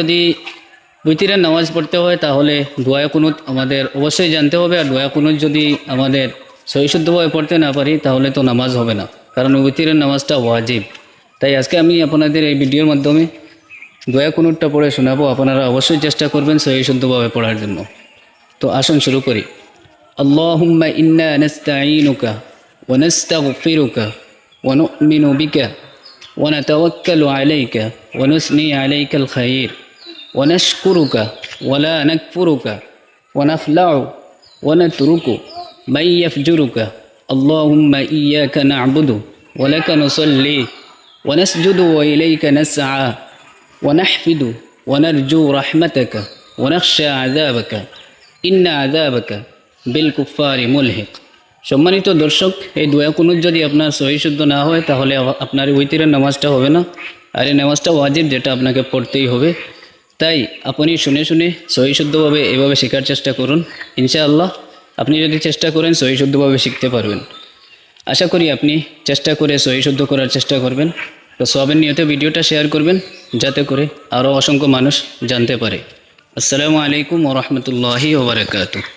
যদি উইতিরের নামাজ পড়তে হয় তাহলে দোয়া কুনুত আমাদের অবশ্যই জানতে হবে। আর দোয়া কুনুত যদি আমাদের সহিশুদ্ধভাবে পড়তে না পারি তাহলে তো নামাজ হবে না, কারণ উইতিরের নামাজটা ওয়াজিব। তাই আজকে আমি আপনাদের এই ভিডিওর মাধ্যমে দোয়া কুনুতটা পড়ে শোনাবো। আপনারা অবশ্যই চেষ্টা করবেন সহিশুদ্ধভাবে পড়ার জন্য। তো আসুন শুরু করি। আল্লাহুম্মা ইন্না নাস্তাঈনুকা ওয়া নাস্তাগফিরুকা ওয়া নু'মিনু বিকা ওয়া নাতাওয়াক্কালু আলাইকা ওয়া নুসনি আলাইকাল খায়র ওয়া নাশকুরুকা ওয়া লা নাকফুরুকা ওয়া নাখলাউ ওয়া নাতরুকু মান ইয়াফজুরুকা। আল্লাহুম্মা ইয়্যাকা না'বুদু ওয়া লাকা নুসাল্লি ওয়া নাসজুদু ওয়া ইলাইকা নাসআ ওয়া নাহফিদু ওয়া নারজু রাহমাতাকা ওয়া নাখশা আযাবাকা ইন্না আযাবাকা বিল কুফারি মুলহিক। সম্মানিত দর্শক, এই দোয়া কুনুত যদি আপনার সহিশুদ্ধ না হয় তাহলে আপনার উইতিরের নামাজটা হবে না। আর এই নামাজটা ওয়াজিব, যেটা আপনাকে পড়তেই হবে। তাই আপনি শুনে শুনে সহিশুদ্ধভাবে এভাবে শেখার চেষ্টা করুন। ইনশাআল্লাহ আপনি যদি চেষ্টা করেন সহিশুদ্ধভাবে শিখতে পারবেন। আশা করি আপনি চেষ্টা করে সহিশুদ্ধ করার চেষ্টা করবেন। তো সবের নিয়তে ভিডিওটা শেয়ার করবেন, যাতে করে আরও অসংখ্য মানুষ জানতে পারে। আসসালামু আলাইকুম ওয়া রাহমাতুল্লাহি ওয়া বারাকাতুহু।